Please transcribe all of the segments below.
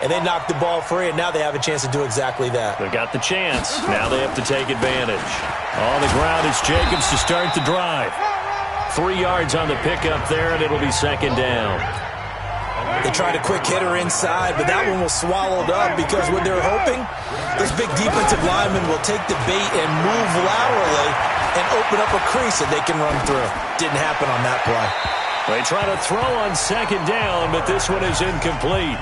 And they knocked the ball free, and now they have a chance to do exactly that. They got the chance. Now they have to take advantage. On the ground is Jacobs to start the drive. 3 yards on the pickup there, and it'll be second down. They tried a quick hitter inside, but that one was swallowed up because what they're hoping, this big defensive lineman will take the bait and move laterally and open up a crease that they can run through. Didn't happen on that play. They try to throw on second down, but this one is incomplete.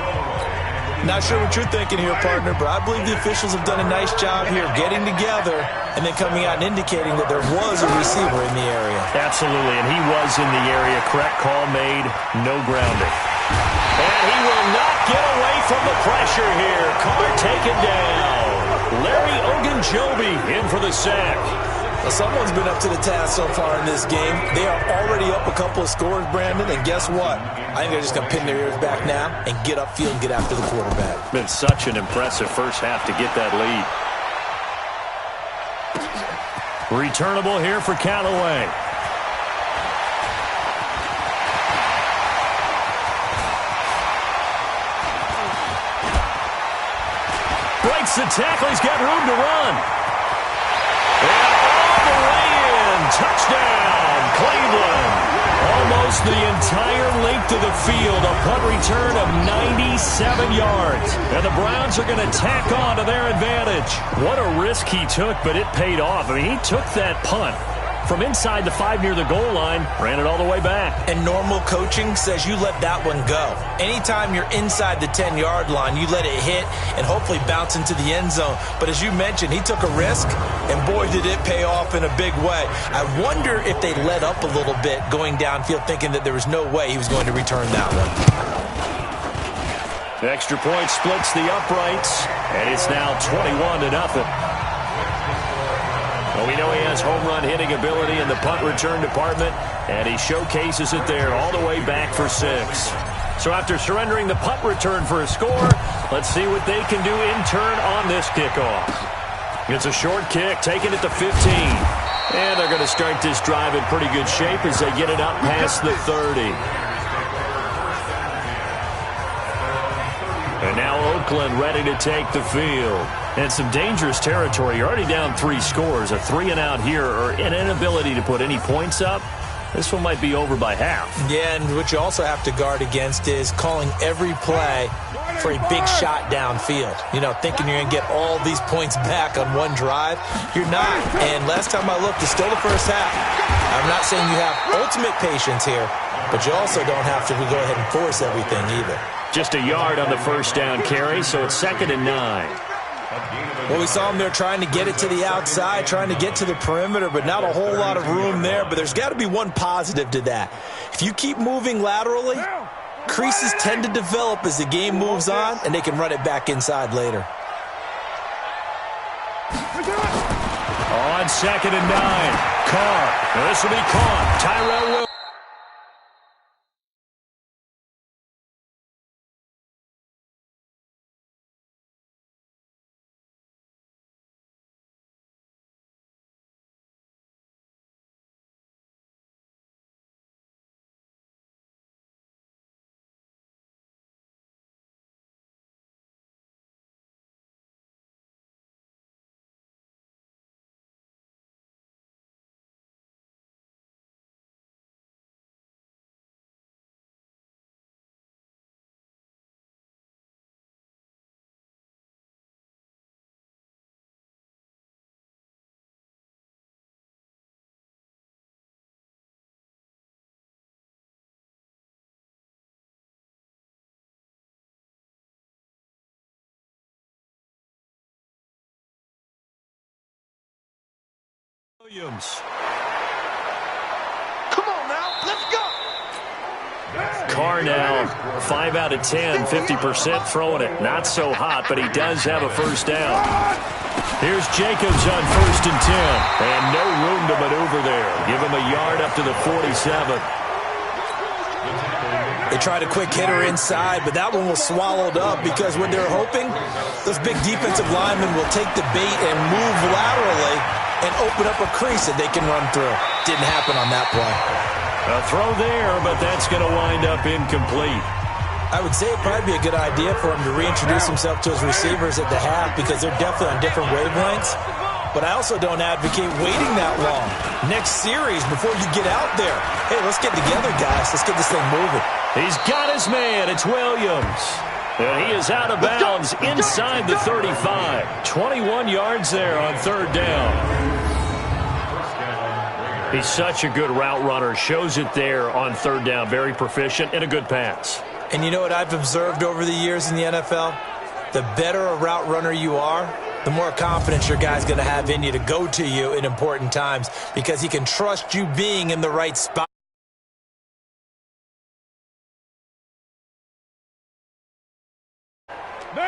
Not sure what you're thinking here, partner, but I believe the officials have done a nice job here getting together and then coming out and indicating that there was a receiver in the area. Absolutely, and he was in the area. Correct call made, no grounding. And he will not get away from the pressure here. Carr taken down. Larry Ogunjobi in for the sack. Well, someone's been up to the task so far in this game. They are already up a couple of scores, Brandon, and guess what? I think they're just going to pin their ears back now and get upfield and get after the quarterback. Been such an impressive first half to get that lead. Returnable here for Callaway. Breaks the tackle. He's got room to run. And all the way in. Touchdown, Cleveland. Almost the entire length of the field. A punt return of 97 yards. And the Browns are going to tack on to their advantage. What a risk he took, but it paid off. I mean, he took that punt from inside the 5 near the goal line, ran it all the way back. And normal coaching says you let that one go. Anytime you're inside the 10-yard line, you let it hit and hopefully bounce into the end zone. But as you mentioned, he took a risk, and boy, did it pay off in a big way. I wonder if they let up a little bit going downfield, thinking that there was no way he was going to return that one. The extra point splits the uprights, and it's now 21-0. Well, we know he has home run hitting ability in the punt return department, and he showcases it there all the way back for 6. So after surrendering the punt return for a score, let's see what they can do in turn on this kickoff. It's a short kick, taking it to 15. And they're going to start this drive in pretty good shape as they get it up past the 30. And now Oakland ready to take the field. And some dangerous territory. You're already down 3 scores. A 3-and-out here, or an inability to put any points up. This one might be over by half. Yeah, and what you also have to guard against is calling every play for a big shot downfield. You know, thinking you're going to get all these points back on one drive. You're not. And last time I looked, it's still the first half. I'm not saying you have ultimate patience here, but you also don't have to go ahead and force everything either. Just a yard on the first down carry, so it's 2nd and 9. Well, we saw him there trying to get it to the outside, trying to get to the perimeter, but not a whole lot of room there. But there's got to be one positive to that. If you keep moving laterally, creases tend to develop as the game moves on, and they can run it back inside later. On 2nd and 9, Carr. This will be caught. Tyrell Williams. Come on now, let's go. Carr now 5 out of 10, 50% throwing it. Not so hot, but he does have a first down. Here's Jacobs on 1st and 10. And no room to maneuver there. Give him a yard up to the 47. They tried a quick hitter inside, but that one was swallowed up because what they're hoping, those big defensive linemen will take the bait and move laterally and open up a crease that they can run through. Didn't happen on that play. A throw there, but that's going to wind up incomplete. I would say it'd probably be a good idea for him to reintroduce himself to his receivers at the half because they're definitely on different wavelengths. But I also don't advocate waiting that long. Next series before you get out there. Hey, let's get together, guys. Let's get this thing moving. He's got his man. It's Williams. And he is out of bounds inside the 35. 21 yards there on third down. He's such a good route runner. Shows it there on third down. Very proficient and a good pass. And you know what I've observed over the years in the NFL? The better a route runner you are, the more confidence your guy's going to have in you to go to you in important times because he can trust you being in the right spot.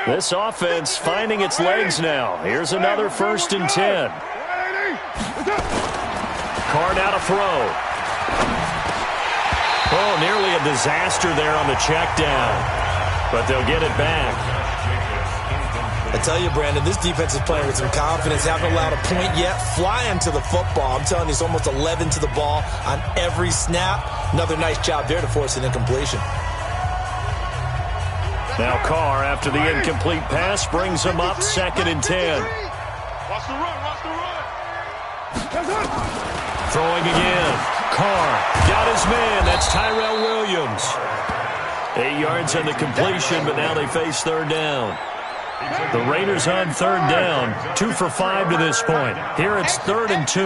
This offense finding its legs now. Here's another 1st and 10. Carr now to throw. Oh, nearly a disaster there on the check down. But they'll get it back. I tell you, Brandon, this defense is playing with some confidence. Haven't allowed a point yet. Flying to the football. I'm telling you, it's almost 11 to the ball on every snap. Another nice job there to force an incompletion. Now Carr, after the incomplete pass, brings him up 2nd and 10. Watch the run, watch the run. Throwing again. Carr got his man. That's Tyrell Williams. 8 yards on the completion, but now they face third down. The Raiders on third down. 2 for 5 to this point. Here it's 3rd and 2.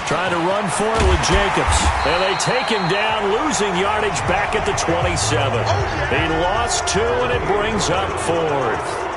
Trying to run for it with Jacobs. And they take him down, losing yardage back at the 27. He lost 2, and it brings up 4th.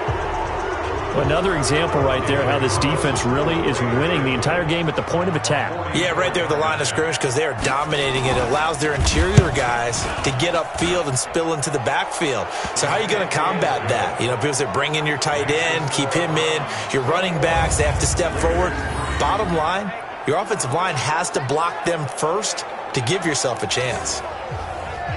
Another example right there how this defense really is winning the entire game at the point of attack. Yeah, right there at the line of scrimmage because they are dominating it. It allows their interior guys to get upfield and spill into the backfield. So how are you going to combat that? You know, people say bring in your tight end, keep him in. Your running backs, they have to step forward. Bottom line, your offensive line has to block them first to give yourself a chance.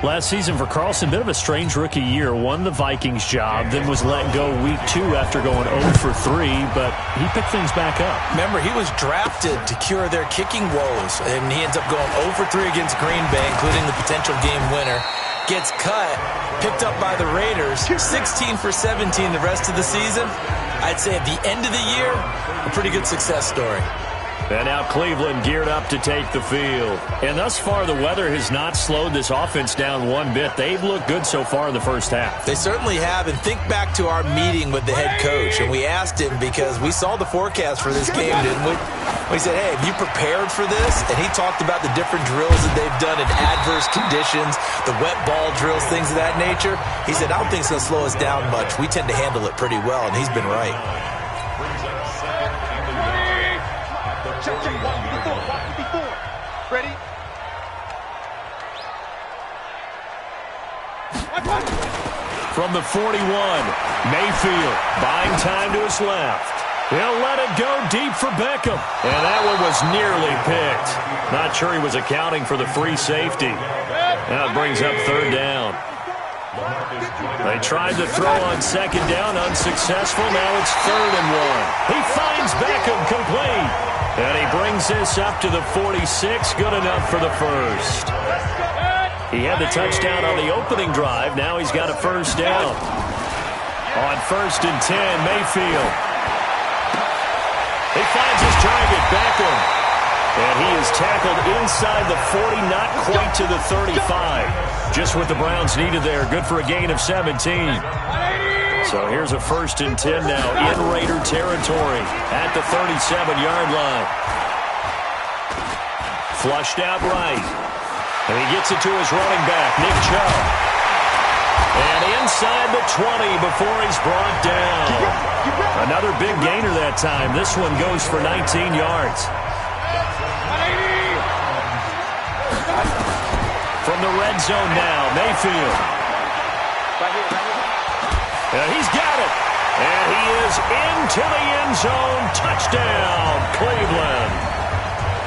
Last season for Carlson, bit of a strange rookie year. Won the Vikings job, then was let go week 2 after going 0 for 3, but he picked things back up. Remember, he was drafted to cure their kicking woes, and he ends up going 0 for 3 against Green Bay, including the potential game winner. Gets cut, picked up by the Raiders, 16 for 17 the rest of the season. I'd say at the end of the year, a pretty good success story. And now Cleveland geared up to take the field. And thus far, the weather has not slowed this offense down one bit. They've looked good so far in the first half. They certainly have. And think back to our meeting with the head coach. And we asked him because we saw the forecast for this game, didn't we? We said, hey, have you prepared for this? And he talked about the different drills that they've done in adverse conditions, the wet ball drills, things of that nature. He said, I don't think it's going to slow us down much. We tend to handle it pretty well, and he's been right. Check, check, watch before. Ready? From the 41, Mayfield buying time to his left. He'll let it go deep for Beckham. And that one was nearly picked. Not sure he was accounting for the free safety. That brings up third down. They tried to throw on second down, unsuccessful. Now it's 3rd and 1. He finds Beckham complete. And he brings this up to the 46, good enough for the first. He had the touchdown on the opening drive. Now he's got a first down. On 1st and 10, Mayfield. He finds his target, Beckham. And he is tackled inside the 40, not quite to the 35. Just what the Browns needed there. Good for a gain of 17. So here's a 1st and 10 now in Raider territory at the 37-yard line. Flushed out right. And he gets it to his running back, Nick Chubb. And inside the 20 before he's brought down. Another big gainer that time. This one goes for 19 yards. From the red zone now, Mayfield. And he's got it. And he is into the end zone. Touchdown, Cleveland.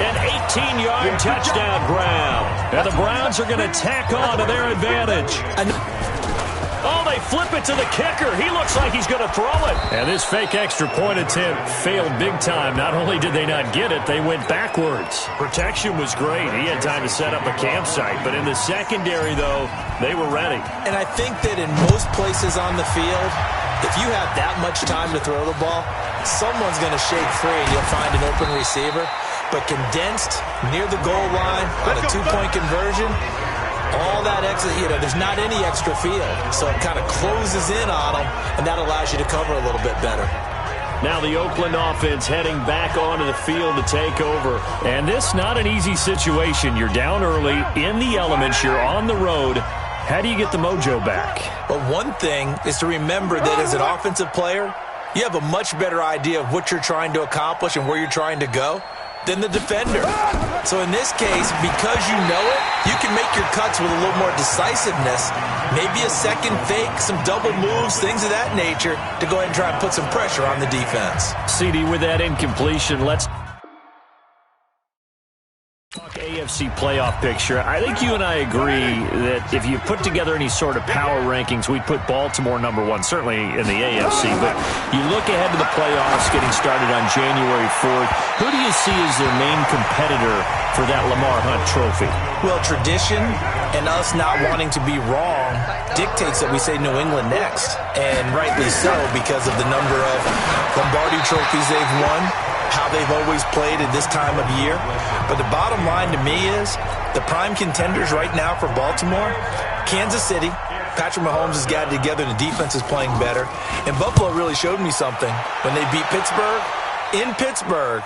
An 18-yard touchdown grab. And the Browns are going to tack on to their advantage. Oh, they they flip it to the kicker. He looks like he's going to throw it. And this fake extra point attempt failed big time. Not only did they not get it, they went backwards. Protection was great. He had time to set up a campsite. But in the secondary, though, they were ready. And I think that in most places on the field, if you have that much time to throw the ball, someone's going to shake free and you'll find an open receiver. But condensed near the goal line on a two-point conversion, all that extra, there's not any extra field. So it kind of closes in on them, and that allows you to cover a little bit better. Now the Oakland offense heading back onto the field to take over. And this not an easy situation. You're down early, in the elements, you're on the road. How do you get the mojo back? Well, one thing is to remember that as an offensive player, you have a much better idea of what you're trying to accomplish and where you're trying to go than the defender. So in this case, because you know it, you can make your cuts with a little more decisiveness, maybe a second fake, some double moves, things of that nature, to go ahead and try and put some pressure on the defense. CD, with that incompletion, let's talk AFC playoff picture. I think you and I agree that if you put together any sort of power rankings, we'd put Baltimore number one, certainly in the AFC. But you look ahead to the playoffs getting started on January 4th. Who do you see as their main competitor for that Lamar Hunt trophy? Well, tradition and us not wanting to be wrong dictates that we say New England next. And rightly so, because of the number of Lombardi trophies they've won, how they've always played at this time of year. But the bottom line to me is the prime contenders right now for Baltimore, Kansas City. Patrick Mahomes has got it together and the defense is playing better. And Buffalo really showed me something when they beat Pittsburgh in Pittsburgh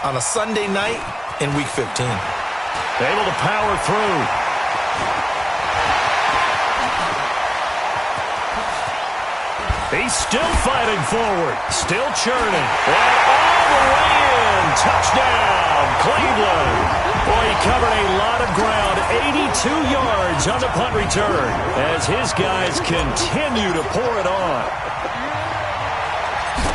on a Sunday night in Week 15. Able to power through. He's still fighting forward, still churning. And all the way in. Touchdown, Cleveland. Boy, he covered a lot of ground, 82 yards on the punt return as his guys continue to pour it on.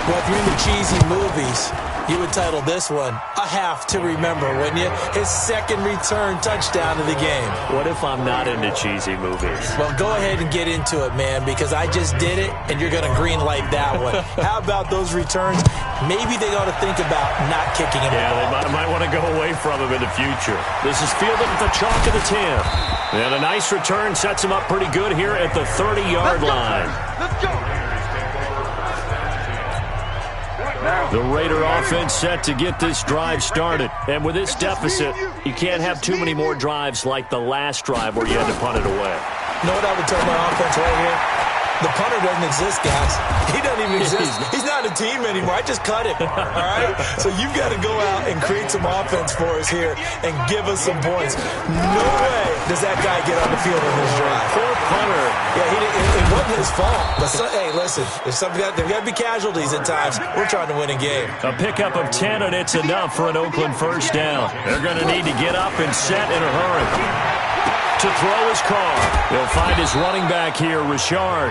Well, if you're into cheesy movies, you would title this one A Half to Remember, wouldn't you? His second return touchdown of the game. What if I'm not into cheesy movies? Well, go ahead and get into it, man, because I just did it, and you're going to green light that one. How about those returns? Maybe they ought to think about not kicking him. Yeah, they might want to go away from him in the future. This is fielded at the chalk of the 10. And a nice return sets him up pretty good here at the 30-yard line. Let's go. The Raider offense set to get this drive started. And with this deficit, you can't have too many more drives like the last drive where you had to punt it away. You know what I would tell my offense right here? The punter doesn't exist, guys. He doesn't even exist. He's not a team anymore. I just cut him, all right? So you've got to go out and create some offense for us here and give us some points. No way does that guy get on the field in this drive. Poor punter. Yeah, it wasn't his fault. But hey, listen, there's got to be casualties at times. We're trying to win a game. A pickup of 10, and it's enough for an Oakland first down. They're going to need to get up and set in a hurry. To throw his car. They'll find his running back here, Richard.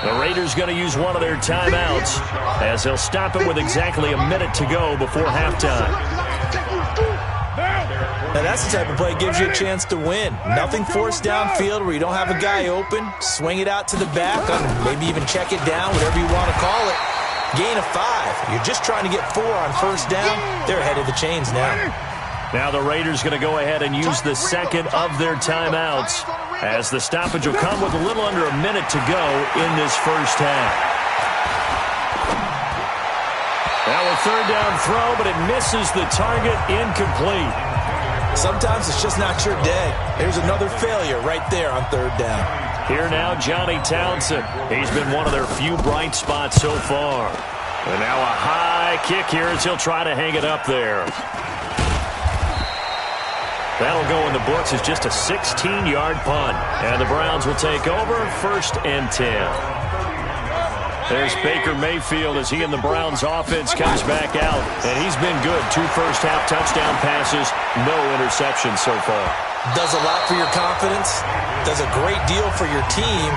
The Raiders going to use one of their timeouts as they'll stop it with exactly a minute to go before halftime. Now that's the type of play that gives you a chance to win. Nothing forced downfield where you don't have a guy open. Swing it out to the back, maybe even check it down, whatever you want to call it. Gain of 5. You're just trying to get 4 on first down. They're ahead of the chains now. Now the Raiders going to go ahead and use the second of their timeouts as the stoppage will come with a little under a minute to go in this first half. Now a third down throw, but it misses the target, incomplete. Sometimes it's just not your day. There's another failure right there on third down. Here now, Johnny Townsend. He's been one of their few bright spots so far. And now a high kick here as he'll try to hang it up there. That'll go in the books as just a 16-yard punt. And the Browns will take over, 1st and 10. There's Baker Mayfield as he and the Browns offense comes back out. And he's been good. 2 first-half touchdown passes, no interceptions so far. Does a lot for your confidence. Does a great deal for your team.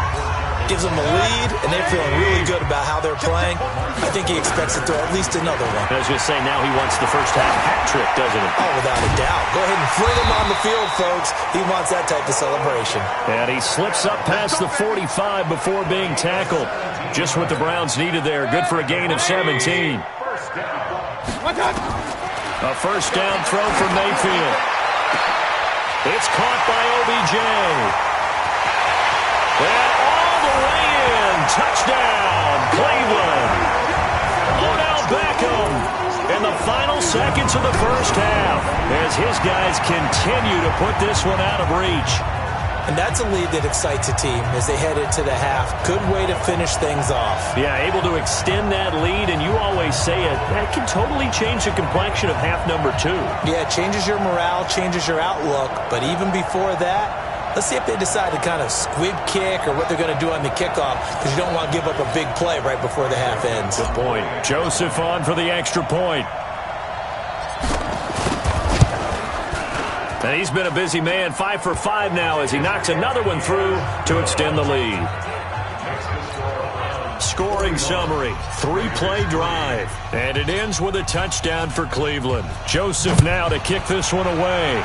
Gives them a lead, and they're feeling really good about how they're playing. I think he expects to throw at least another one. I was just saying, now he wants the first half hat trick, doesn't he? Oh, without a doubt. Go ahead and fling him on the field, folks. He wants that type of celebration. And he slips up past the 45 before being tackled. Just what the Browns needed there. Good for a gain of 17. A first down throw for Mayfield. It's caught by OBJ. And all the way in. Touchdown, Cleveland. Odell Beckham in the final seconds of the first half as his guys continue to put this one out of reach. And that's a lead that excites a team as they head into the half. Good way to finish things off. Yeah, able to extend that lead, and you always say it, that can totally change the complexion of half number 2. Yeah, it changes your morale, changes your outlook. But even before that, let's see if they decide to kind of squib kick or what they're going to do on the kickoff, because you don't want to give up a big play right before the half ends. Good point. Joseph on for the extra point. And he's been a busy man, 5 for 5 now as he knocks another one through to extend the lead. Scoring summary, 3-play drive. And it ends with a touchdown for Cleveland. Joseph now to kick this one away.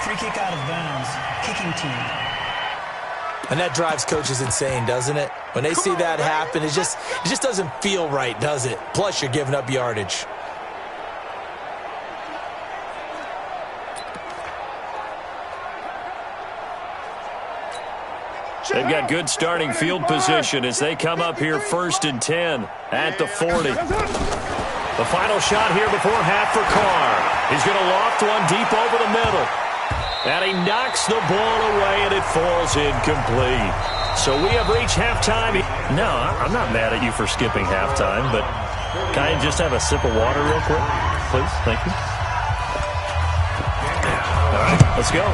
Free kick out of bounds. Kicking team. And that drives coaches insane, doesn't it? When they see that happen, it just doesn't feel right, does it? Plus, you're giving up yardage. They've got good starting field position as they come up here 1st and 10 at the 40. The final shot here before half for Carr. He's going to loft one deep over the middle. And he knocks the ball away, and it falls incomplete. So we have reached halftime. No, I'm not mad at you for skipping halftime, but can I just have a sip of water real quick? Please, thank you. All right, let's go.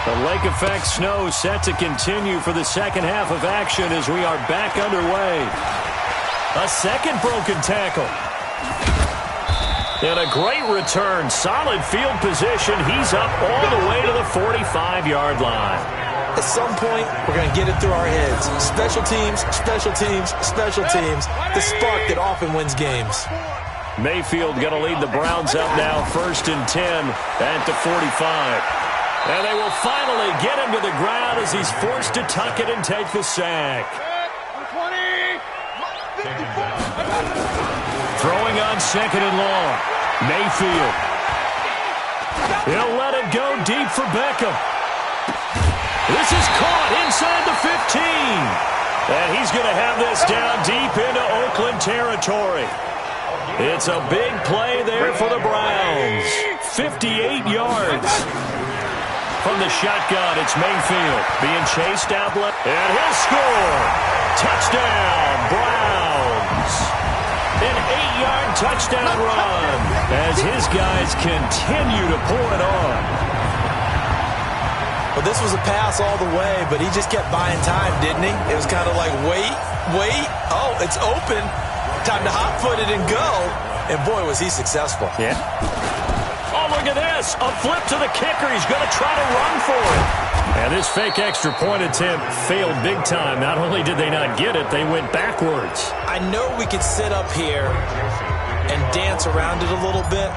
The lake effect snow set to continue for the second half of action as we are back underway. A second broken tackle. And a great return. Solid field position. He's up all the way to the 45-yard line. At some point, we're going to get it through our heads. Special teams, special teams, special teams. The spark that often wins games. Mayfield going to lead the Browns up now 1st and 10 at the 45. And they will finally get him to the ground as he's forced to tuck it and take the sack. Throwing on 2nd and long. Mayfield. He'll let it go deep for Beckham. This is caught inside the 15. And he's going to have this down deep into Oakland territory. It's a big play there for the Browns. 58 yards. From the shotgun, it's Mayfield being chased out left. And he'll score. Touchdown, Browns. An 8-yard touchdown run as his guys continue to pour it on. Well, this was a pass all the way, but he just kept buying time, didn't he? It was kind of like, wait. Oh, it's open. Time to hot-foot it and go. And, boy, was he successful. Yeah. Oh, look at this. A flip to the kicker. He's going to try to run for it. And this fake extra point attempt failed big time. Not only did they not get it, they went backwards. I know we could sit up here and dance around it a little bit,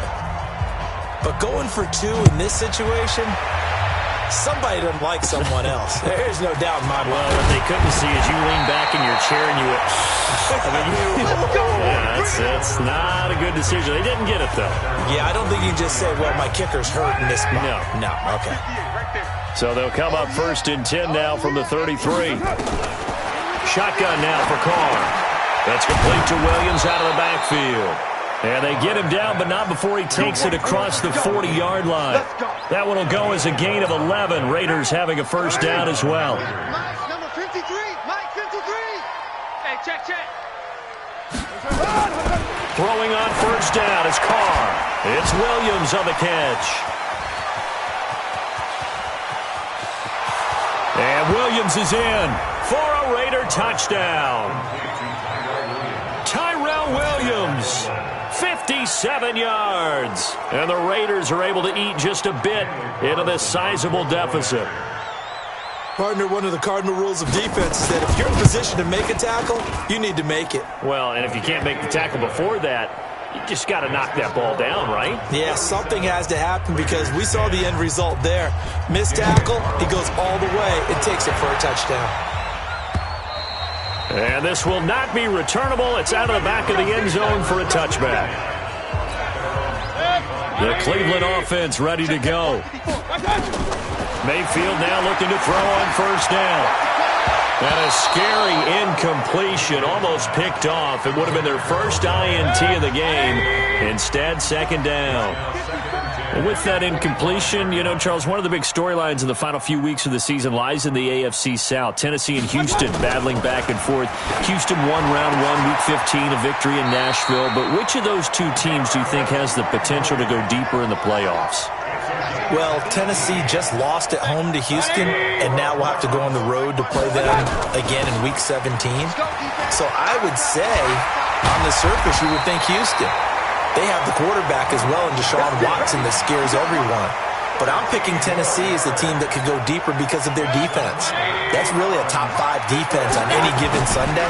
but going for 2 in this situation, somebody doesn't like someone else. There's no doubt in my mind. Well, what they couldn't see is you lean back in your chair and you went, that's not a good decision. They didn't get it, though. Yeah, I don't think you just say, well, my kicker's hurt in this spot. No, okay. So they'll come up 1st and 10 now from the 33. Shotgun now for Carr. That's complete to Williams out of the backfield. And they get him down, but not before he takes it across the 40-yard line. That one will go as a gain of 11. Raiders having a first down as well. Mike, number 53. Mike, 53. Hey, check. Throwing on first down is Carr. It's Williams on the catch. And Williams is in for a Raider touchdown. Tyrell Williams, 57 yards. And the Raiders are able to eat just a bit into this sizable deficit. Partner, one of the cardinal rules of defense is that if you're in position to make a tackle, you need to make it. Well, and if you can't make the tackle before that, you just got to knock that ball down, right? Yeah, something has to happen because we saw the end result there. Missed tackle, he goes all the way and takes it for a touchdown. And this will not be returnable. It's out of the back of the end zone for a touchback. The Cleveland offense ready to go. Mayfield now looking to throw on first down. And a scary incompletion, almost picked off. It would have been their first INT of the game. Instead, second down. And with that incompletion, you know, Charles, one of the big storylines in the final few weeks of the season lies in the AFC South. Tennessee and Houston battling back and forth. Houston won round one, week 15, a victory in Nashville. But which of those two teams do you think has the potential to go deeper in the playoffs? Well, Tennessee just lost at home to Houston, and now we'll have to go on the road to play them again in Week 17. So I would say, on the surface, you would think Houston. They have the quarterback as well in Deshaun Watson that scares everyone. But I'm picking Tennessee as the team that could go deeper because of their defense. That's really a top 5 defense on any given Sunday.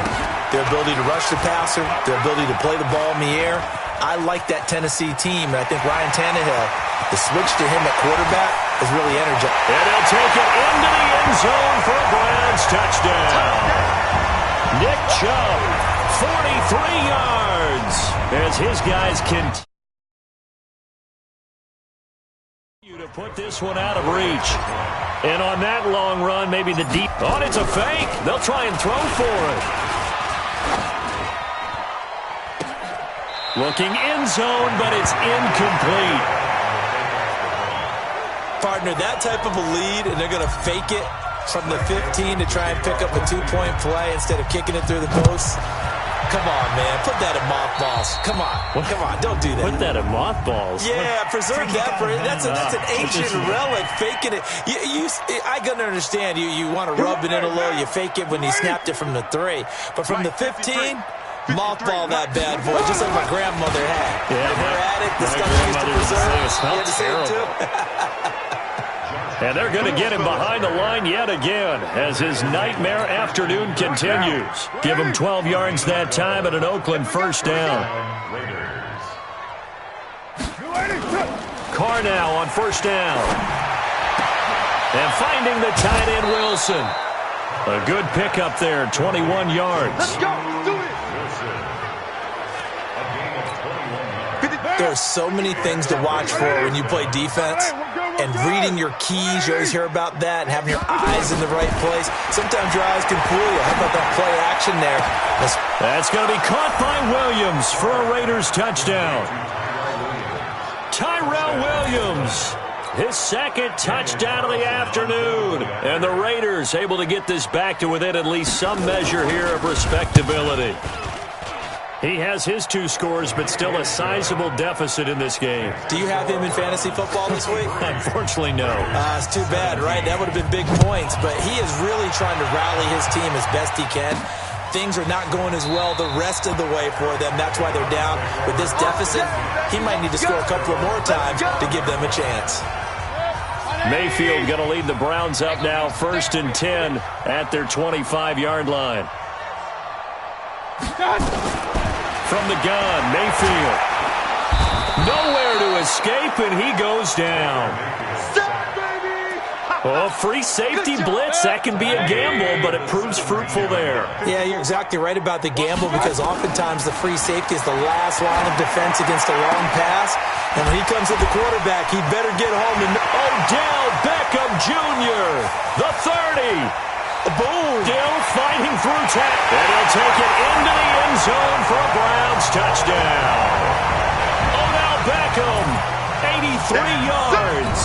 Their ability to rush the passer, their ability to play the ball in the air. I like that Tennessee team, and I think Ryan Tannehill, the switch to him at quarterback is really energized. And he'll take it into the end zone for a Browns touchdown. Nick Chubb, 43 yards, as his guys continue to put this one out of reach. And on that long run, maybe the deep... Oh, it's a fake. They'll try and throw for it. Looking end zone, but it's incomplete. Partner, that type of a lead, and they're going to fake it from the 15 to try and pick up a 2-point play instead of kicking it through the post. Come on, man. Put that in mothballs. Come on. Come on. Don't do that. Put that in mothballs? Yeah, preserve that. That's an ancient relic, faking it. I can understand. You want to rub it in a little. You fake it when he snapped it from the 3. But from the 15... mothball that bad boy, just like my grandmother had. Yeah, her attic, the stuff she used to preserve. You had to say it too. And they're going to get him behind the line yet again as his nightmare afternoon continues. Give him 12 yards that time and an Oakland first down. Carr now on first down. And finding the tight end Wilson. A good pickup there, 21 yards. Let's go. Do it. There are so many things to watch for when you play defense. And reading your keys, you always hear about that, and having your eyes in the right place. Sometimes your eyes can fool you. How about that play action there? That's going to be caught by Williams for a Raiders touchdown. Tyrell Williams, his second touchdown of the afternoon. And the Raiders able to get this back to within at least some measure here of respectability. He has his 2 scores, but still a sizable deficit in this game. Do you have him in fantasy football this week? Unfortunately, no. It's too bad, right? That would have been big points, but he is really trying to rally his team as best he can. Things are not going as well the rest of the way for them. That's why they're down. With this deficit, he might need to score a couple of more times to give them a chance. Mayfield going to lead the Browns up now, 1st and 10 at their 25-yard line. From the gun, Mayfield. Nowhere to escape, and he goes down. Oh, free safety blitz. That can be a gamble, but it proves fruitful there. Yeah, you're exactly right about the gamble because oftentimes the free safety is the last line of defense against a long pass. And when he comes at the quarterback, he'd better get home. And Odell Beckham Jr., the 30. Boom. Still fighting through tackle. And he'll take it into the end zone for a Browns touchdown. Odell Beckham, 83 yards.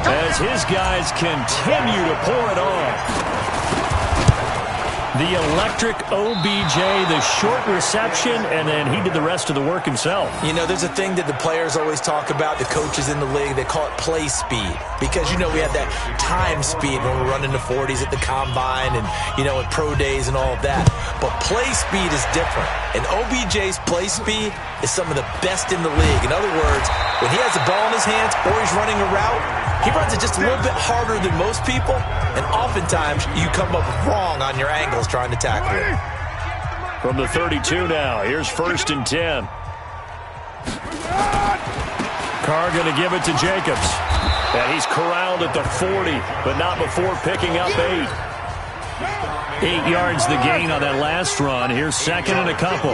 As his guys continue to pour it on. The electric OBJ, the short reception, and then he did the rest of the work himself. You know, there's a thing that the players always talk about, the coaches in the league, they call it play speed. Because, you know, we had that time speed when we're running the 40s at the combine and, you know, at pro days and all of that. But play speed is different. And OBJ's play speed is some of the best in the league. In other words, when he has the ball in his hands or he's running a route, he runs it just a little bit harder than most people, and oftentimes you come up wrong on your angles trying to tackle it. From the 32 now, here's 1st and 10. Carr going to give it to Jacobs. And he's corralled at the 40, but not before picking up 8. 8 yards the gain on that last run. Here's 2nd and a couple.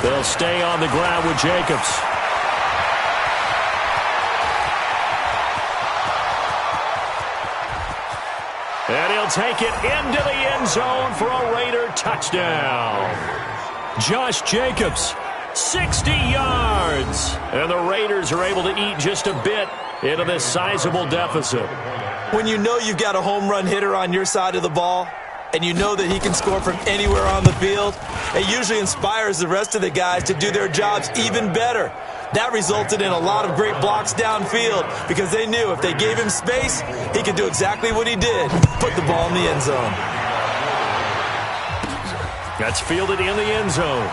They'll stay on the ground with Jacobs. And he'll take it into the end zone for a Raider touchdown. Josh Jacobs, 60 yards. And the Raiders are able to eat just a bit into this sizable deficit. When you know you've got a home run hitter on your side of the ball, and you know that he can score from anywhere on the field, it usually inspires the rest of the guys to do their jobs even better. That resulted in a lot of great blocks downfield because they knew if they gave him space, he could do exactly what he did, put the ball in the end zone. That's fielded in the end zone.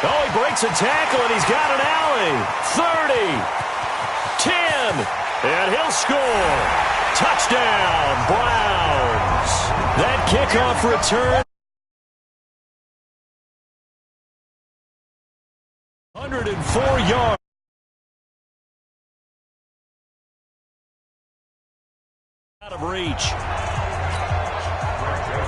Oh, he breaks a tackle, and he's got an alley. 30, 10, and he'll score. Touchdown, Browns. That kickoff return. 104 yards. Out of reach.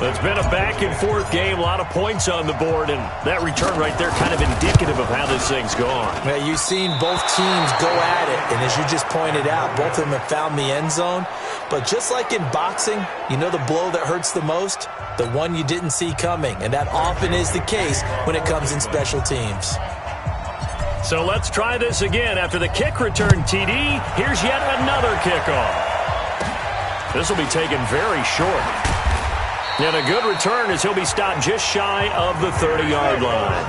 It's been a back-and-forth game, a lot of points on the board, and that return right there kind of indicative of how this thing's gone. Well, you've seen both teams go at it, and as you just pointed out, both of them have found the end zone. But just like in boxing, you know the blow that hurts the most? The one you didn't see coming, and that often is the case when it comes in special teams. So let's try this again. After the kick return, TD, here's yet another kickoff. This will be taken very short. And a good return as he'll be stopped just shy of the 30-yard line.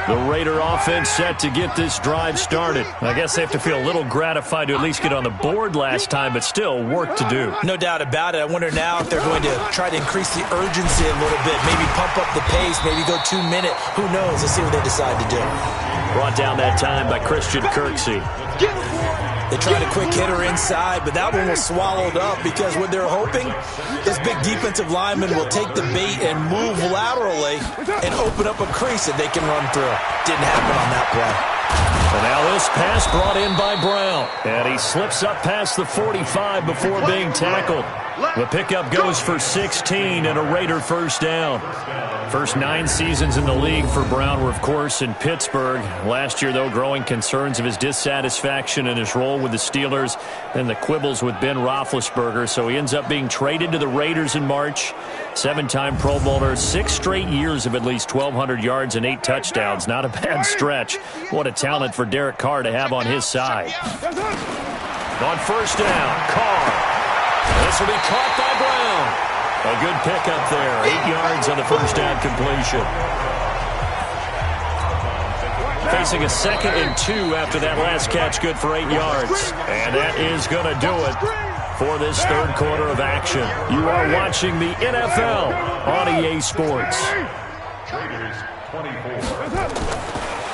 The Raider offense set to get this drive started. I guess they have to feel a little gratified to at least get on the board last time, but still work to do. No doubt about it. I wonder now if they're going to try to increase the urgency a little bit, maybe pump up the pace, maybe go 2 minute. Who knows? Let's see what they decide to do. Brought down that time by Christian Kirksey. They tried a quick hitter inside, but that one was swallowed up because what they're hoping, this big defensive lineman will take the bait and move laterally and open up a crease that they can run through. Didn't happen on that play. And now this pass brought in by Brown. And he slips up past the 45 before being tackled. The pickup goes for 16 and a Raider first down. First 9 seasons in the league for Brown were, of course, in Pittsburgh. Last year, though, growing concerns of his dissatisfaction in his role with the Steelers and the quibbles with Ben Roethlisberger. So he ends up being traded to the Raiders in March. 7-time Pro Bowler, 6 straight years of at least 1,200 yards and 8 touchdowns. Not a bad stretch. What a talent for Derek Carr to have on his side. On first down, Carr. This will be caught by Brown. A good pickup there. 8 yards on the first down completion. Facing a 2nd and 2 after that last catch, good for 8 yards. And that is going to do it for this third quarter of action. You are watching the NFL on EA Sports.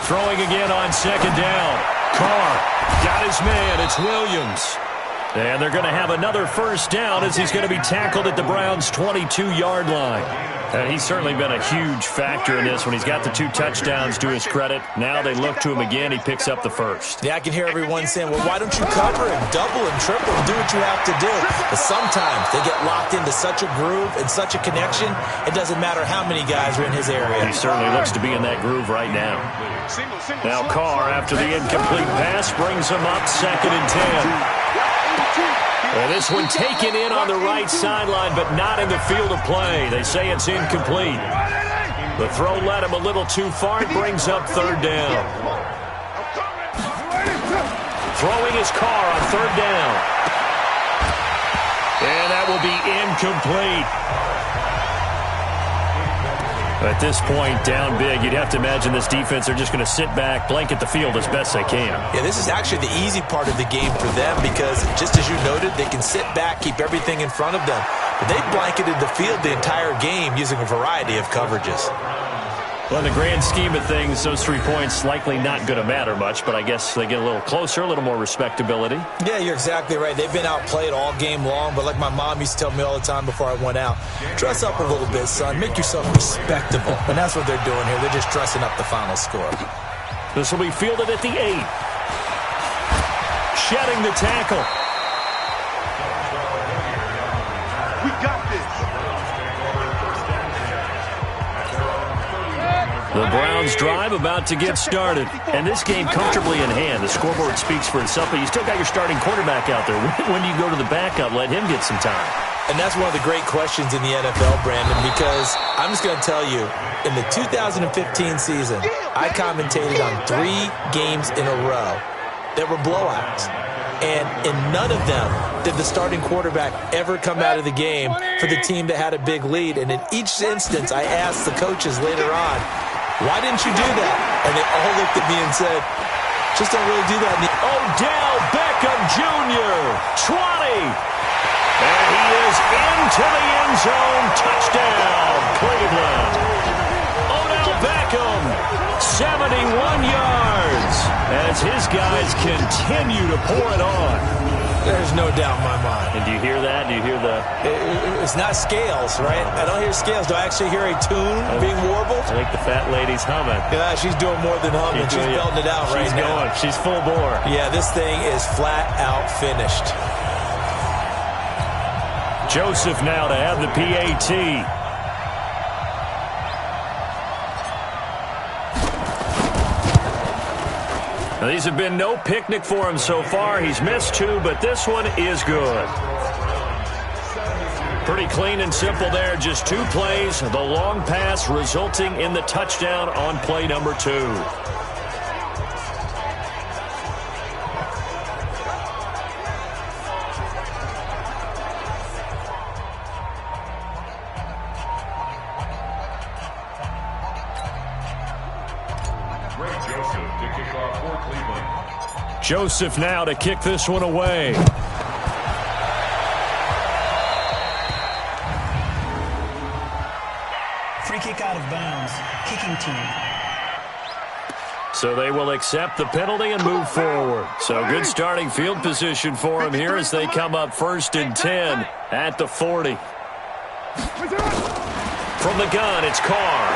Throwing again on 2nd down. Carr got his man. It's Williams. And they're going to have another first down as he's going to be tackled at the Browns' 22-yard line. And he's certainly been a huge factor in this when he's got the 2 touchdowns to his credit. Now they look to him again. He picks up the first. Yeah, I can hear everyone saying, well, why don't you cover him, double him, triple him, do what you have to do. But sometimes they get locked into such a groove and such a connection, it doesn't matter how many guys are in his area. He certainly looks to be in that groove right now. Now Carr, after the incomplete pass, brings him up 2nd and 10. And this one taken in on the right sideline, but not in the field of play. They say it's incomplete. The throw led him a little too far. It brings up 3rd down. Throwing his car on third down. And that will be incomplete. At this point, down big, you'd have to imagine this defense are just going to sit back, blanket the field as best they can. Yeah, this is actually the easy part of the game for them because, just as you noted, they can sit back, keep everything in front of them. But they've blanketed the field the entire game using a variety of coverages. Well, in the grand scheme of things, those 3 points likely not going to matter much, but I guess they get a little closer, a little more respectability. Yeah, you're exactly right. They've been outplayed all game long, but like my mom used to tell me all the time before I went out, dress up a little bit, son. Make yourself respectable. And that's what they're doing here. They're just dressing up the final score. This will be fielded at the 8. Shedding the tackle. We got this. The Browns drive about to get started. And this game comfortably in hand. The scoreboard speaks for itself, but you still got your starting quarterback out there. When do you go to the backup? Let him get some time. And that's one of the great questions in the NFL, Brandon, because I'm just going to tell you, in the 2015 season, I commentated on 3 games in a row that were blowouts. And in none of them did the starting quarterback ever come out of the game for the team that had a big lead. And in each instance, I asked the coaches later on, why didn't you do that? And they all looked at me and said, just don't really do that. Odell Beckham Jr., 20. And he is into the end zone. Touchdown, Cleveland. Odell Beckham, 71 yards. As his guys continue to pour it on. There's no doubt in my mind. And do you hear that? Do you hear the... It's not scales, right? I don't hear scales. Do I actually hear a tune being warbled? I think the fat lady's humming. Yeah, she's doing more than humming. She's belting it out right now. She's full bore. Yeah, this thing is flat out finished. Joseph now to have the PAT. Now, these have been no picnic for him so far. He's missed 2, but this one is good. Pretty clean and simple there. Just 2 plays. The long pass resulting in the touchdown on play number 2. Joseph now to kick this one away. Free kick out of bounds. Kicking team. So they will accept the penalty and move forward. So good starting field position for him here as they come up 1st and 10 at the 40. From the gun, it's Carr.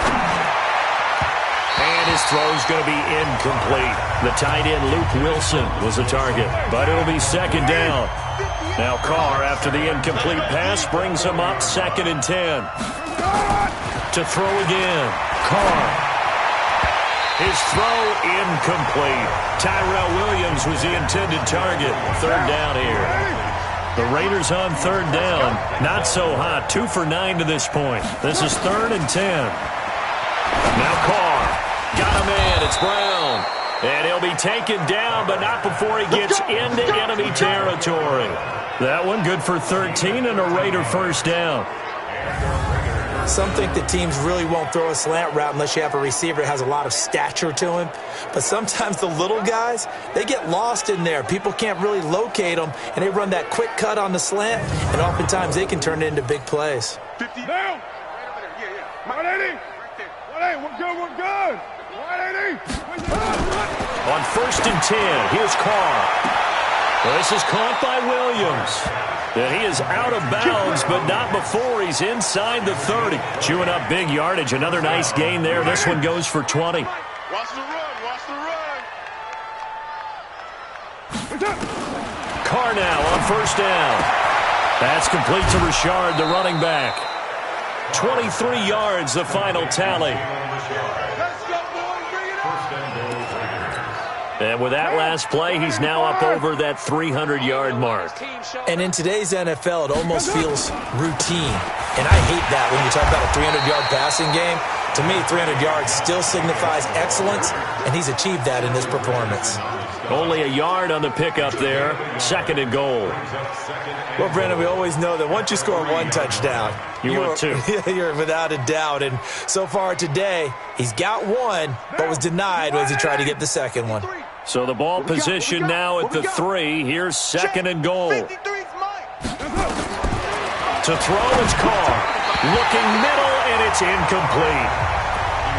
And his throw's going to be incomplete. The tight end, Luke Wilson, was the target. But it'll be 2nd down. Now Carr, after the incomplete pass, brings him up 2nd and 10. To throw again. Carr. His throw incomplete. Tyrell Williams was the intended target. 3rd down here. The Raiders on 3rd down. Not so hot. 2 for 9 to this point. This is 3rd and 10. Now Carr. Got a man. It's Brown. And he'll be taken down, but not before he gets into enemy territory. That one good for 13 and a Raider 1st down. Some think that teams really won't throw a slant route unless you have a receiver that has a lot of stature to him. But sometimes the little guys, they get lost in there. People can't really locate them, and they run that quick cut on the slant, and oftentimes they can turn it into big plays. 50 down. 180. 180. We're good. We're good. 180. On 1st and 10, here's Carr. Well, this is caught by Williams. And he is out of bounds, but not before he's inside the 30. Chewing up big yardage. Another nice gain there. This one goes for 20. Watch the run. Watch the run. Carr now on 1st down. That's complete to Richard, the running back. 23 yards, the final tally. And with that last play, he's now up over that 300-yard mark. And in today's NFL, it almost feels routine. And I hate that when you talk about a 300-yard passing game. To me, 300 yards still signifies excellence, and he's achieved that in this performance. Only a yard on the pickup there. 2nd and goal. Well, Brendan, we always know that once you score one touchdown, you're 2. You're without a doubt. And so far today, he's got one, but was denied as he tried to get the second one. So the ball position now at the 3. Here's 2nd and goal. To throw is Carr. Looking middle, and it's incomplete.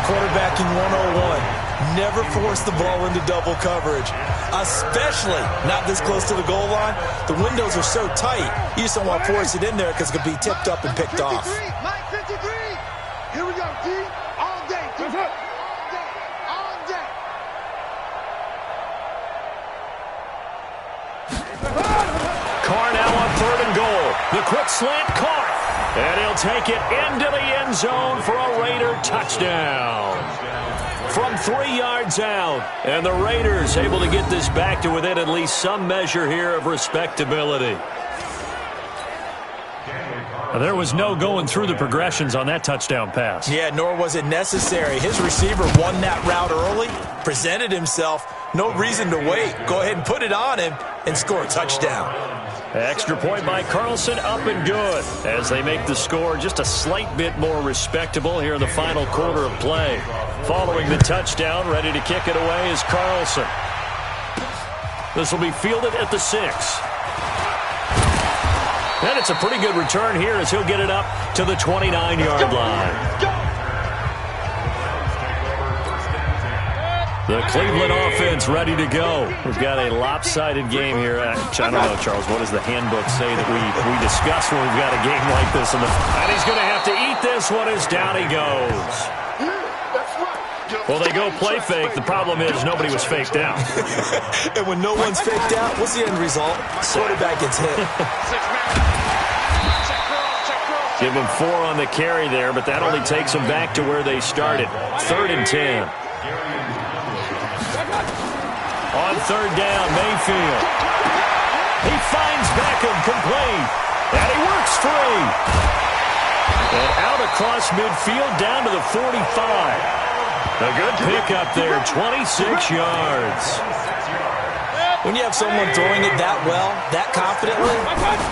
Quarterbacking 101. Never force the ball into double coverage, especially not this close to the goal line. The windows are so tight, you just don't want to force it in there because it could be tipped up and picked off. Mike 53. Here we go, D. All day. All day. Carr now on 3rd and goal. The quick slant Carr. And he'll take it into the end zone for a Raider touchdown. From 3 yards out. And the Raiders able to get this back to within at least some measure here of respectability. There was no going through the progressions on that touchdown pass. Yeah, nor was it necessary. His receiver won that route early, presented himself. No reason to wait. Go ahead and put it on him and score a touchdown. Extra point by Carlson, up and good, as they make the score just a slight bit more respectable here in the final quarter of play. Following the touchdown, ready to kick it away is Carlson. This will be fielded at the 6. And it's a pretty good return here as he'll get it up to the 29-yard line. The Cleveland offense ready to go. We've got a lopsided game here. I don't know, Charles, what does the handbook say that we discuss when we've got a game like this? And he's going to have to eat this one as down he goes. Well, they go play fake. The problem is nobody was faked out. And when no one's faked out, what's the end result? Quarterback gets hit. Give them 4 on the carry there, but that only takes them back to where they started. 3rd and 10. On 3rd down, Mayfield. He finds Beckham complete. And he works free. And out across midfield down to the 45. A good pickup there, 26 yards. When you have someone throwing it that well, that confidently,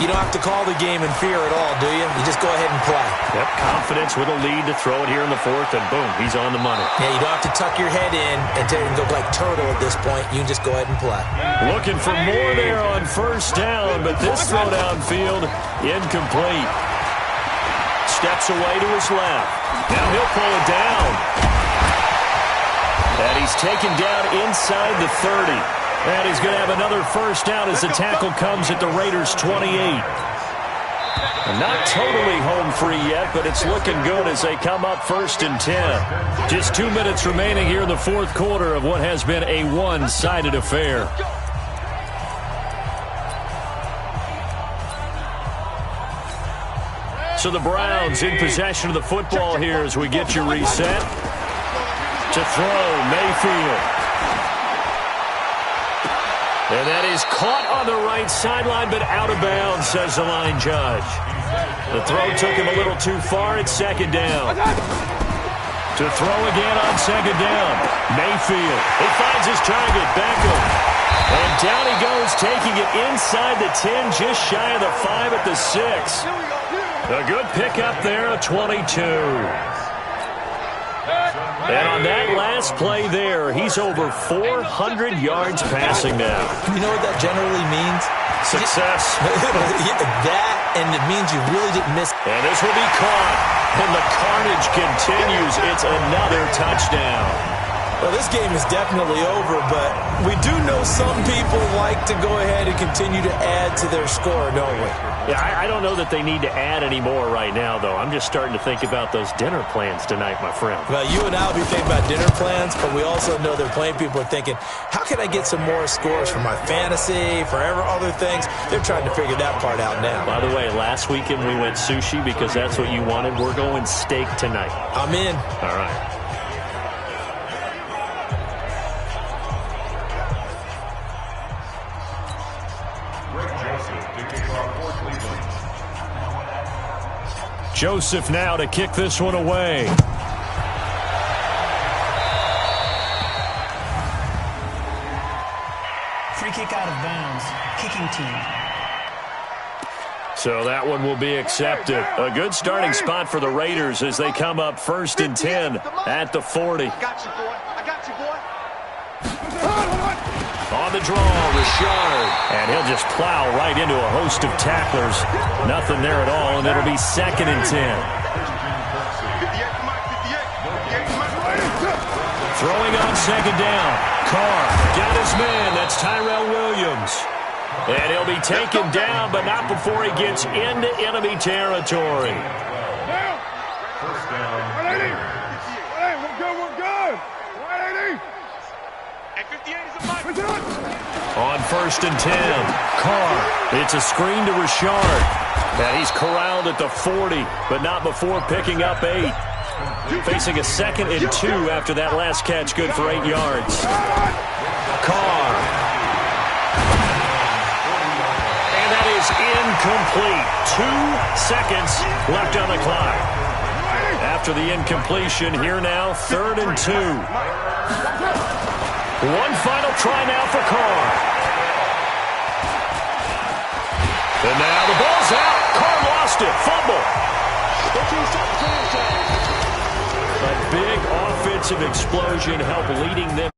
you don't have to call the game in fear at all, do you? You just go ahead and play. Yep, confidence with a lead to throw it here in the 4th, and boom, he's on the money. Yeah, you don't have to tuck your head in and go like turtle at this point. You can just go ahead and play. Looking for more there on 1st down, but this throw downfield, incomplete. Steps away to his left. Now he'll pull it down. And he's taken down inside the 30. And he's going to have another 1st down as the tackle comes at the Raiders' 28. Not totally home free yet, but it's looking good as they come up 1st and 10. Just 2 minutes remaining here in the 4th quarter of what has been a one-sided affair. So the Browns in possession of the football here as we get you reset. To throw, Mayfield. And that is caught on the right sideline, but out of bounds, says the line judge. The throw took him a little too far at 2nd down. To throw again on 2nd down. Mayfield. He finds his target, Beckham. And down he goes, taking it inside the 10, just shy of the 5 at the 6. A good pickup there, a 22. And on that last play there, he's over 400 yards passing now. You know what that generally means? Success. That, and it means you really didn't miss. And this will be caught. And the carnage continues. It's another touchdown. Well, this game is definitely over, but we do know some people like to go ahead and continue to add to their score, don't we? Yeah, I don't know that they need to add any more right now, though. I'm just starting to think about those dinner plans tonight, my friend. Well, you and I will be thinking about dinner plans, but we also know they're playing people are thinking, how can I get some more scores for my fantasy, for other things? They're trying to figure that part out now. By the way, last weekend we went sushi because that's what you wanted. We're going steak tonight. I'm in. All right. Joseph now to kick this one away. kick out of bounds. Kicking team. So that one will be accepted. A good starting spot for the Raiders as they come up 1st and 10 at the 40. I got you, boy. I got you, boy. On the draw, Richard. And he'll just plow right into a host of tacklers. Nothing there at all, and it'll be 2nd and 10. 58, come on, 58. Throwing on 2nd down. Carr got his man. That's Tyrell Williams. And he'll be taken down, but not before he gets into enemy territory. Down. First down. 180. 180. We're good. We're good. 180. And 58 is a mark. On 1st and 10, Carr. It's a screen to Richard. And he's corralled at the 40, but not before picking up 8. Facing a 2nd and 2 after that last catch, good for 8 yards. Carr. And that is incomplete. 2 seconds left on the clock. After the incompletion, here now, 3rd and 2. One final try now for Carr. And now the ball's out. Carr lost it. Fumble. A big offensive explosion helped leading them.